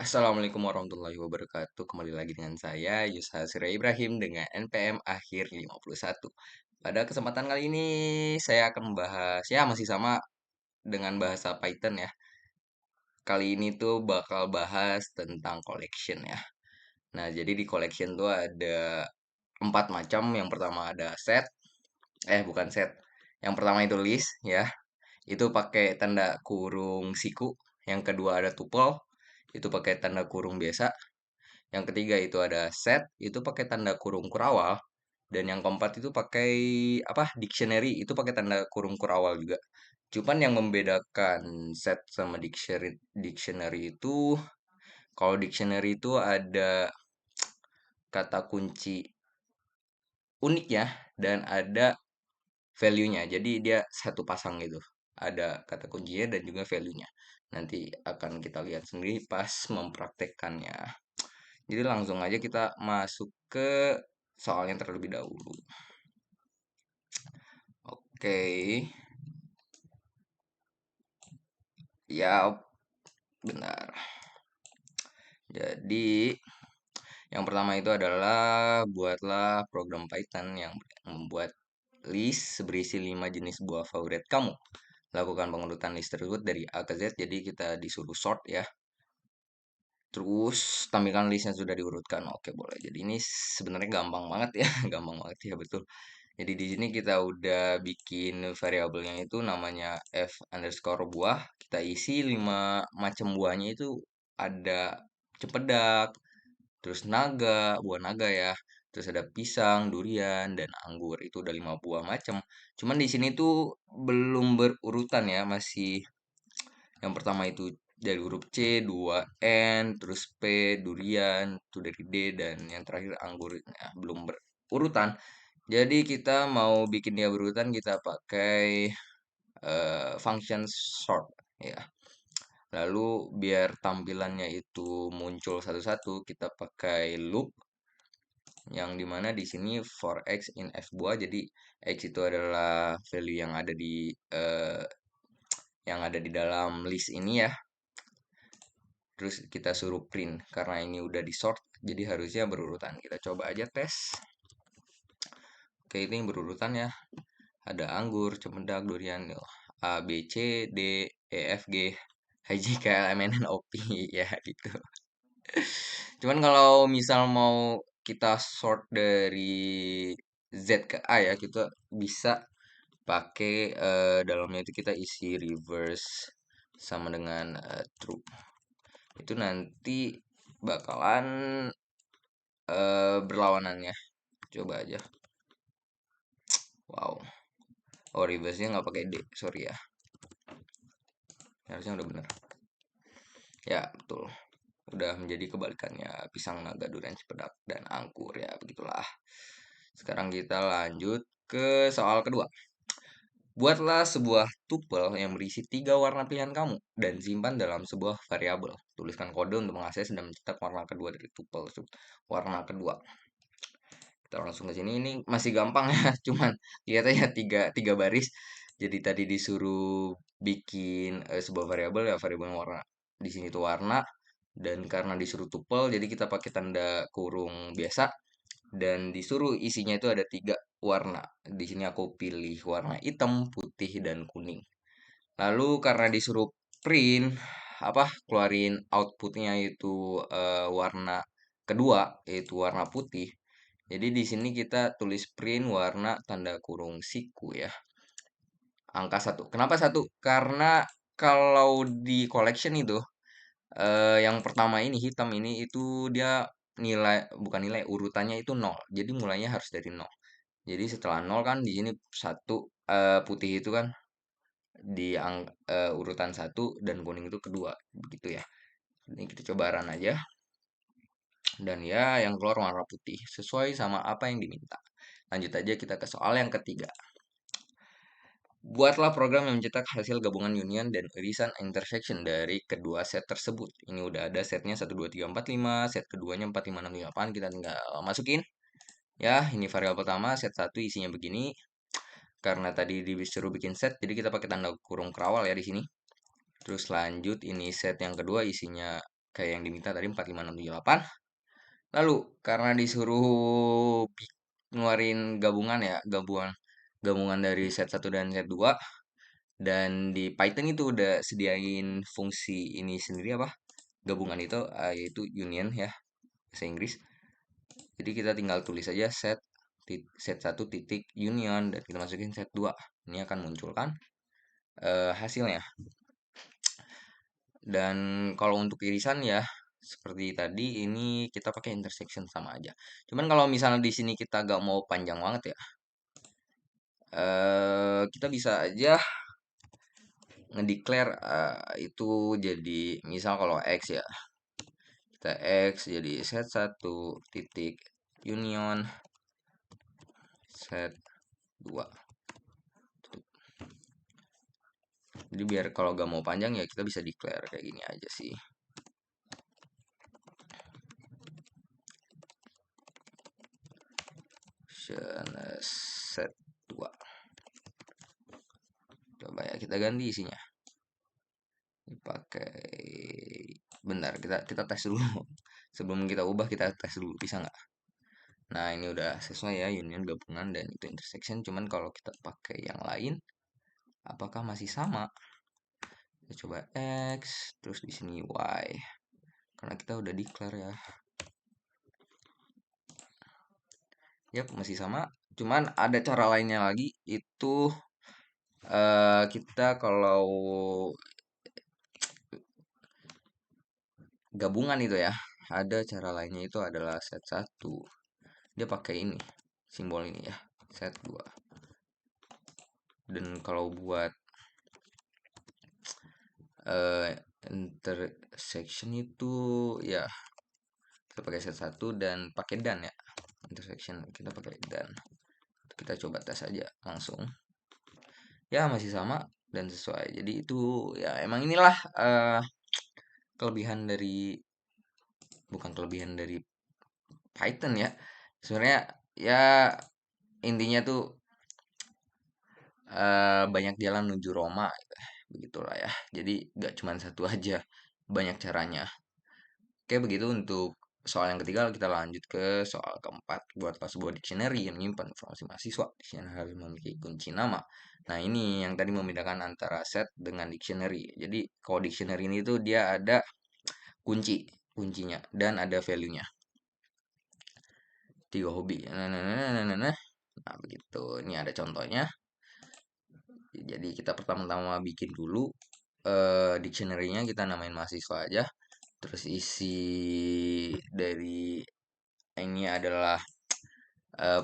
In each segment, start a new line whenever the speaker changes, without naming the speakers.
Assalamualaikum warahmatullahi wabarakatuh. Kembali lagi dengan saya Yusha Sira Ibrahim dengan NPM akhir 51. Pada kesempatan kali ini saya akan membahas ya masih sama dengan bahasa Python ya. Kali ini tuh bakal bahas tentang collection ya. Nah, jadi di collection tuh ada empat macam. Yang pertama ada set, bukan set. Yang pertama itu list ya. Itu pakai tanda kurung siku. Yang kedua ada tuple, itu pakai tanda kurung biasa. Yang ketiga itu ada set, itu pakai tanda kurung kurawal. Dan yang keempat itu pakai apa? Dictionary, itu pakai tanda kurung kurawal juga. Cuman yang membedakan set sama dictionary itu, kalau dictionary itu ada kata kunci unik ya, dan ada value-nya. Jadi dia satu pasang gitu. Ada kata kuncinya dan juga value-nya. Nanti akan kita lihat sendiri pas mempraktekkannya. Jadi langsung aja kita masuk ke soalnya terlebih dahulu. Oke, ya benar. Jadi yang pertama itu adalah buatlah program Python yang membuat list berisi 5 jenis buah favorit kamu. Lakukan pengurutan list tersebut dari A ke Z, jadi kita disuruh sort ya. Terus tampilkan list yang sudah diurutkan. Oke, boleh. Jadi ini sebenarnya gampang banget ya, gampang banget ya betul. Jadi di sini kita udah bikin variabelnya itu namanya f underscore buah. Kita isi 5 macam buahnya itu ada cempedak, terus naga, buah naga ya. Terus ada pisang, durian, dan anggur. Itu udah 5 buah macam. Cuman di sini tuh belum berurutan ya, masih yang pertama itu dari huruf C, 2 N, terus P, durian, itu dari D, dan yang terakhir anggur. Nah, belum berurutan. Jadi kita mau bikin dia berurutan, kita pakai function sort ya. Lalu biar tampilannya itu muncul satu-satu, kita pakai loop yang dimana di sini for x in f buah. Jadi x itu adalah value yang ada di dalam list ini ya. Terus kita suruh print karena ini udah di sort, jadi harusnya berurutan. Kita coba aja tes. Oke, ini berurutan ya. Ada anggur, cempedak, durian, A, B, C, D, E, F, G, H, J, K, L, M, N, O, P, ya gitu. Cuman kalau misal mau kita sort dari Z ke A ya, kita bisa pakai dalamnya itu kita isi reverse sama dengan true. Itu nanti bakalan berlawanannya. Coba aja. Wow. Oh, reverse-nya nggak pakai D, sorry ya. Harusnya udah bener. Ya, betul. Udah menjadi kebalikannya pisang, naga, durian, cipedak, dan anggur ya, begitulah. Sekarang kita lanjut ke soal kedua. Buatlah sebuah tuple yang berisi 3 warna pilihan kamu dan simpan dalam sebuah variabel. Tuliskan kode untuk mengakses dan mencetak warna kedua dari tuple tersebut. Warna kedua. Kita langsung ke sini. Ini masih gampang ya, cuman lihat aja tiga baris. Jadi tadi disuruh bikin sebuah variabel ya, variabel warna. Di sini tuh warna, dan karena disuruh tuple jadi kita pakai tanda kurung biasa, dan disuruh isinya itu ada 3 warna. Di sini aku pilih warna hitam, putih, dan kuning. Lalu karena disuruh print keluarin outputnya itu warna kedua, yaitu warna putih. Jadi di sini kita tulis print warna tanda kurung siku ya, angka 1. Kenapa 1? Karena kalau di collection itu yang pertama ini hitam ini itu dia nilai, bukan nilai, urutannya itu nol. Jadi mulainya harus dari nol. Jadi setelah nol kan di sini satu, putih itu kan di urutan satu, dan kuning itu kedua, begitu ya. Ini kita coba run aja, dan ya yang keluar warna putih sesuai sama apa yang diminta. Lanjut aja kita ke soal yang ketiga. Buatlah program yang mencetak hasil gabungan union dan irisan intersection dari kedua set tersebut. Ini udah ada setnya 1, 2, 3, 4, 5, set keduanya 4, 5, 6, 5, 8. Kita tinggal masukin. Ya, ini variabel pertama, set 1 isinya begini. Karena tadi disuruh bikin set, jadi kita pakai tanda kurung kerawal ya di sini. Terus lanjut, ini set yang kedua isinya kayak yang diminta tadi 4, 5, 6, 7, 8. Lalu karena disuruh ngeluarin gabungan ya, gabungan gabungan dari set satu dan set 2, dan di Python itu udah sediain fungsi ini sendiri apa? Gabungan itu yaitu union ya, bahasa Inggris. Jadi kita tinggal tulis aja set satu titik union dan kita masukin set 2. Ini akan munculkan hasilnya. Dan kalau untuk irisan ya seperti tadi ini kita pakai intersection sama aja. Cuman kalau misalnya di sini kita gak mau panjang banget ya, kita bisa aja ngedeclare itu jadi misal kalau x ya, kita x jadi set satu titik union set 2. Jadi biar kalau gak mau panjang ya kita bisa declare kayak gini aja sih. Set 2. Coba ya kita ganti isinya. Dipakai bentar kita tes dulu. Sebelum kita ubah kita tes dulu bisa nggak? Nah ini udah sesuai ya, union gabungan dan itu intersection. Cuman kalau kita pakai yang lain, apakah masih sama? Kita coba x, terus di sini y. Karena kita udah declare ya. Yap masih sama. Cuman ada cara lainnya lagi. Itu kita kalau gabungan itu ya, ada cara lainnya itu adalah set 1. Dia pakai ini, simbol ini ya, set 2. Dan kalau buat intersection itu ya kita pakai set 1 dan pakai dan ya. Intersection kita pakai dan. Kita coba tes aja langsung. Ya masih sama dan sesuai. Jadi itu ya emang inilah kelebihan dari bukan kelebihan dari Python ya. Sebenarnya ya intinya tuh banyak jalan menuju Roma gitu. Begitulah ya. Jadi gak cuma satu aja, banyak caranya. Oke, begitu untuk soal yang ketiga. Kita lanjut ke soal keempat. Buatlah sebuah dictionary yang menyimpan informasi mahasiswa. Dictionary harus memiliki kunci nama. Nah, ini yang tadi membedakan antara set dengan dictionary. Jadi, kalau dictionary ini tuh dia ada kuncinya dan ada value-nya. 3 hobi. Nah, begitu. Ini ada contohnya. Jadi, kita pertama-tama bikin dulu dictionary-nya, kita namain mahasiswa aja. Terus isi dari ini adalah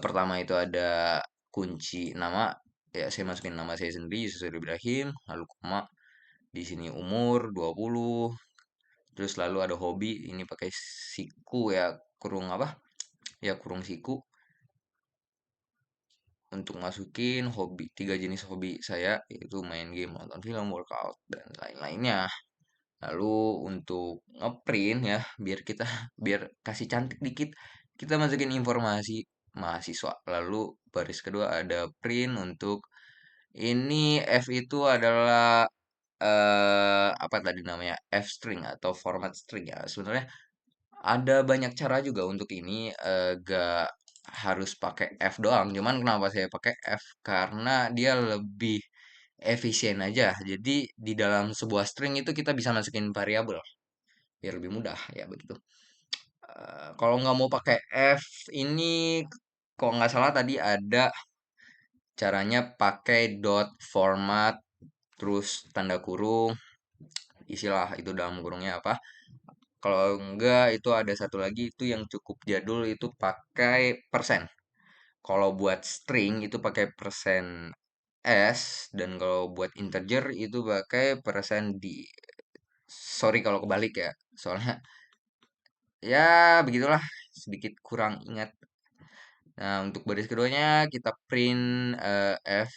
pertama itu ada kunci nama. Ya, saya masukin nama saya sendiri, Yusuf Ibrahim, lalu koma. Di sini umur 20. Terus lalu ada hobi, ini pakai siku ya, kurung apa? Ya, kurung siku. Untuk masukin hobi, 3 jenis hobi saya, yaitu main game, nonton film, workout, dan lain-lainnya. Lalu untuk ngeprint ya, biar kasih cantik dikit, kita masukin informasi mahasiswa. Lalu baris kedua ada print untuk ini F itu adalah apa tadi namanya? F string atau format string ya. Sebenarnya ada banyak cara juga untuk ini, gak harus pakai F doang. Cuman kenapa saya pakai F? Karena dia lebih efisien aja. Jadi di dalam sebuah string itu kita bisa masukin variabel biar lebih mudah ya begitu. Kalau nggak mau pakai F ini, kalau nggak salah tadi ada caranya pakai dot format terus tanda kurung, isilah itu dalam kurungnya apa. Kalau enggak itu ada satu lagi itu yang cukup jadul itu pakai persen. Kalau buat string itu pakai persen S, dan kalau buat integer itu pakai persen D. Sorry kalau kebalik ya, soalnya ya begitulah, sedikit kurang ingat. Nah, untuk baris keduanya kita print F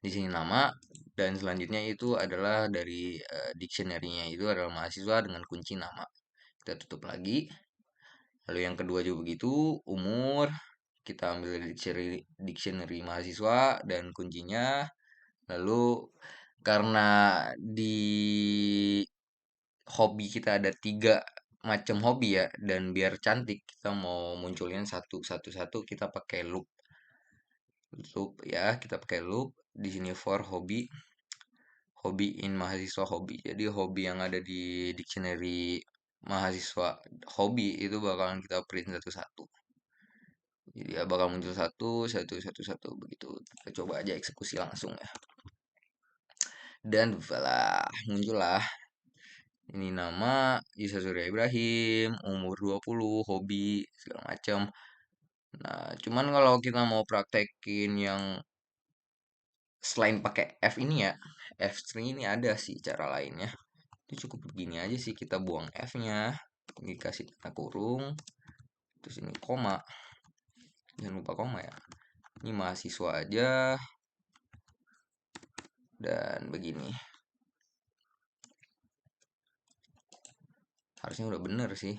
di sini nama, dan selanjutnya itu adalah dari dictionary-nya itu adalah mahasiswa dengan kunci nama. Kita tutup lagi. Lalu yang kedua juga begitu, umur. Kita ambil dari dictionary mahasiswa dan kuncinya. Lalu karena di hobi kita ada 3 macam hobi ya, dan biar cantik kita mau munculin satu satu satu, kita pakai loop. Loop ya, kita pakai loop di sini for hobi, hobi in mahasiswa hobi. Jadi hobi yang ada di dictionary mahasiswa hobi itu bakalan kita print satu-satu. Jadi ya bakal muncul satu, satu, satu, satu begitu. Kita coba aja eksekusi langsung ya. Dan voila, muncullah. Ini nama Isa Surya Ibrahim, umur 20, hobi, segala macam. Nah, cuman kalau kita mau praktekin yang selain pakai F ini ya, F-string ini ada sih cara lainnya. Itu cukup begini aja sih, kita buang F-nya, dikasih tanda kurung, terus ini koma. Jangan lupa koma ya. Ini mahasiswa aja, dan begini. Harusnya udah bener sih.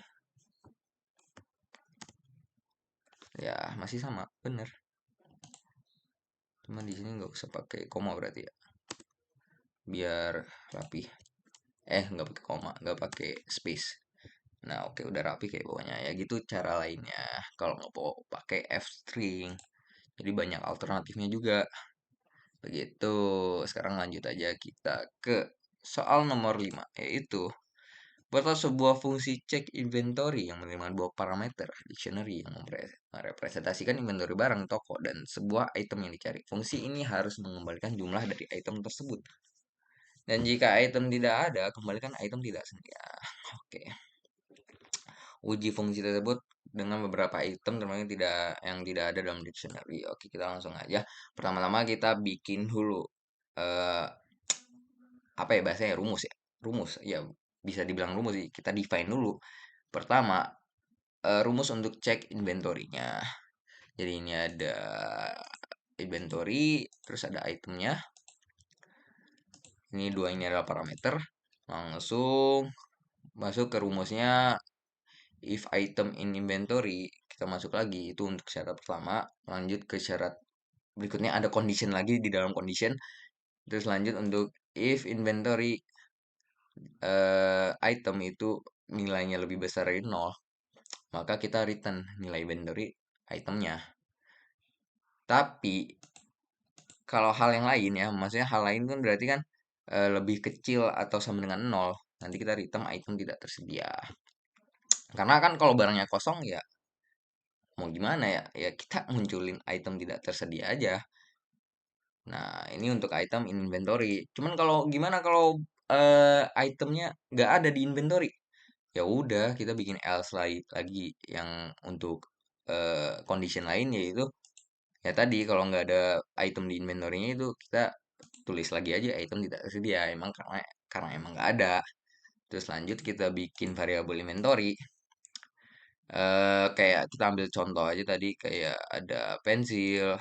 Ya, masih sama, bener. Cuma di sini nggak usah pakai koma berarti ya. Biar rapi. Nggak pakai koma, nggak pakai space. Nah, oke udah rapi kayak bawahnya ya gitu cara lainnya. Kalau nggak mau pakai F string, jadi banyak alternatifnya juga. Begitu. Sekarang lanjut aja kita ke soal nomor 5, yaitu buatlah sebuah fungsi check inventory yang menerima dua parameter dictionary yang merepresentasikan inventory barang toko dan sebuah item yang dicari. Fungsi ini harus mengembalikan jumlah dari item tersebut. Dan jika item tidak ada, kembalikan item tidak sedia. Oke. Uji fungsi tersebut dengan beberapa item termasuk yang tidak ada dalam dictionary. Oke, kita langsung aja. Pertama-tama kita bikin dulu eh apa ya bahasanya, rumus ya. Rumus ya, bisa dibilang rumus sih. Kita define dulu. Pertama, rumus untuk cek inventory-nya. Jadi ini ada inventory, terus ada itemnya. Ini dua ini adalah parameter. Langsung masuk ke rumusnya. If item in inventory, kita masuk lagi itu untuk syarat pertama. Lanjut ke syarat berikutnya, ada condition lagi di dalam condition. Terus lanjut untuk if inventory item itu nilainya lebih besar dari 0, maka kita return nilai inventory itemnya. Tapi kalau hal yang lain ya, maksudnya hal lain kan berarti kan lebih kecil atau sama dengan 0, nanti kita return item tidak tersedia. Karena kan kalau barangnya kosong ya mau gimana ya? Ya kita munculin item tidak tersedia aja. Nah, ini untuk item in inventory. Cuman kalau gimana kalau itemnya nggak ada di inventory? Ya udah, kita bikin else lagi yang untuk condition lain, yaitu ya tadi kalau nggak ada item di inventory-nya itu kita tulis lagi aja item tidak tersedia. Emang karena emang nggak ada. Terus lanjut kita bikin variabel inventory. Kayak kita ambil contoh aja tadi, kayak ada pensil,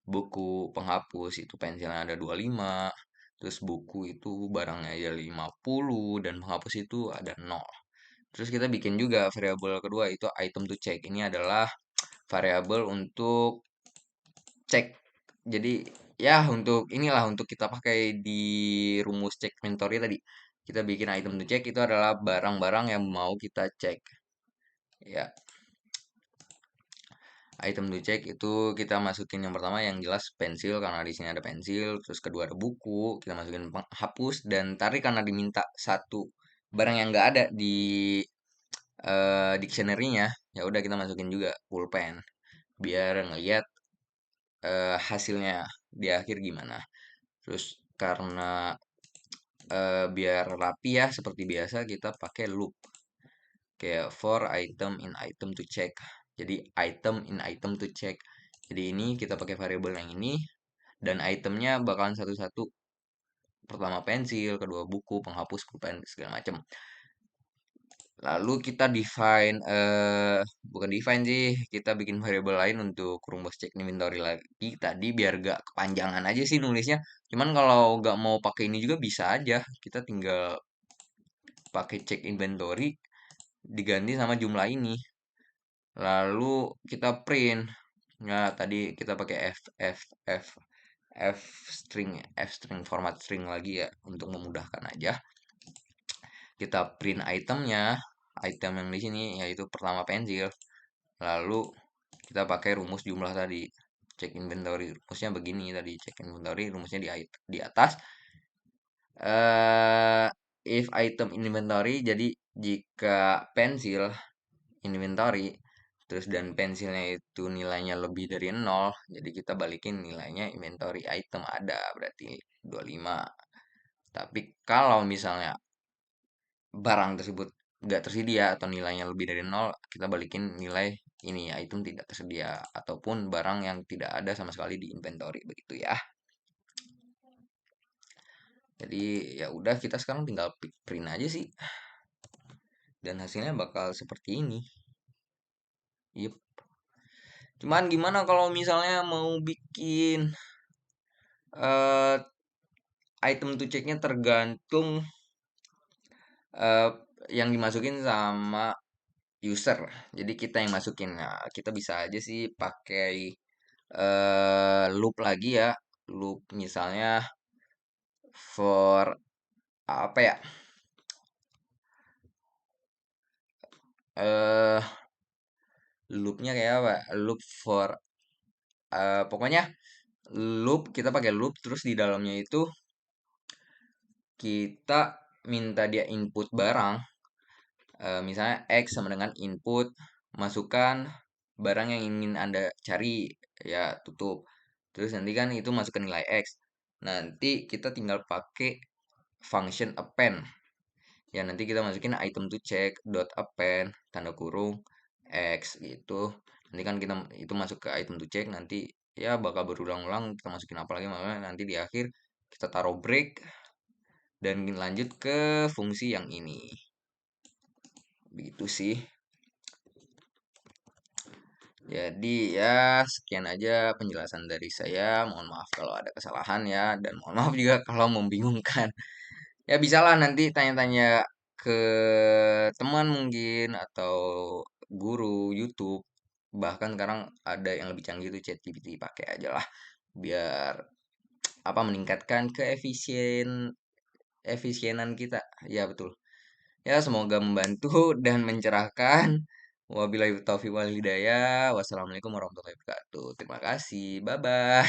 buku, penghapus itu pensilnya ada 25, terus buku itu barangnya ya 50, dan penghapus itu ada 0. Terus kita bikin juga variabel kedua, itu item to check. Ini adalah variabel untuk cek. Jadi ya untuk inilah untuk kita pakai di rumus cek inventory tadi. Kita bikin item to check itu adalah barang-barang yang mau kita cek. Ya, item to check itu kita masukin yang pertama yang jelas pensil karena di sini ada pensil, terus kedua ada buku, kita masukin penghapus, dan tadi karena diminta satu barang yang nggak ada di dictionary-nya, ya udah kita masukin juga pulpen biar ngeliat hasilnya di akhir gimana. Terus karena biar rapi ya seperti biasa kita pakai loop kayak for item in item to check. Jadi item in item to check. Jadi ini kita pakai variabel yang ini, dan itemnya bakalan satu-satu. Pertama pensil, kedua buku, penghapus, pulpen, segala macam. Lalu kita define bukan define sih, kita bikin variabel lain untuk rumus cek inventory lagi tadi biar gak kepanjangan aja sih nulisnya. Cuman kalau gak mau pakai ini juga bisa aja. Kita tinggal pakai cek inventory diganti sama jumlah ini. Lalu kita print. Nah, tadi kita pakai F F string format string lagi ya untuk memudahkan aja. kita print itemnya, item yang di sini yaitu pertama pensil, lalu kita pakai rumus jumlah tadi, cek inventory, rumusnya begini tadi, cek inventory rumusnya di atas. eh if item inventory, jadi jika pensil inventory terus dan pensilnya itu nilainya lebih dari nol, jadi kita balikin nilainya inventory item ada, berarti 25. Tapi kalau misalnya barang tersebut nggak tersedia atau nilainya lebih dari nol, kita balikin nilai ini item tidak tersedia ataupun barang yang tidak ada sama sekali di inventory, begitu ya. Jadi ya udah, kita sekarang tinggal print aja sih, dan hasilnya bakal seperti ini. Yep. Cuman gimana kalau misalnya mau bikin eh item to checknya tergantung eh yang dimasukin sama user. Jadi kita yang masukin. Nah, kita bisa aja sih pakai loop lagi ya. Loop misalnya for apa ya? Eh Loopnya kayak apa? Loop for pokoknya loop, kita pakai loop terus di dalamnya itu kita minta dia input barang. Misalnya X sama dengan input, masukkan barang yang ingin Anda cari, ya tutup. Terus nanti kan itu masukkan nilai X. Nanti kita tinggal pakai function append. Ya nanti kita masukin item to check dot append tanda kurung X gitu. Nanti kan kita itu masuk ke item to check, nanti ya bakal berulang-ulang kita masukin apa lagi, makanya nanti di akhir kita taruh break dan lanjut ke fungsi yang ini. Begitu sih. Jadi ya sekian aja penjelasan dari saya. Mohon maaf kalau ada kesalahan ya, dan mohon maaf juga kalau membingungkan. Ya bisalah nanti tanya-tanya ke teman mungkin atau guru YouTube. Bahkan sekarang ada yang lebih canggih tuh, ChatGPT, pakai aja lah biar apa, meningkatkan efisienan kita. Ya betul. Ya semoga membantu dan mencerahkan. Wabillahi taufiq wal hidayah. Wassalamualaikum warahmatullahi wabarakatuh. Terima kasih. Bye bye.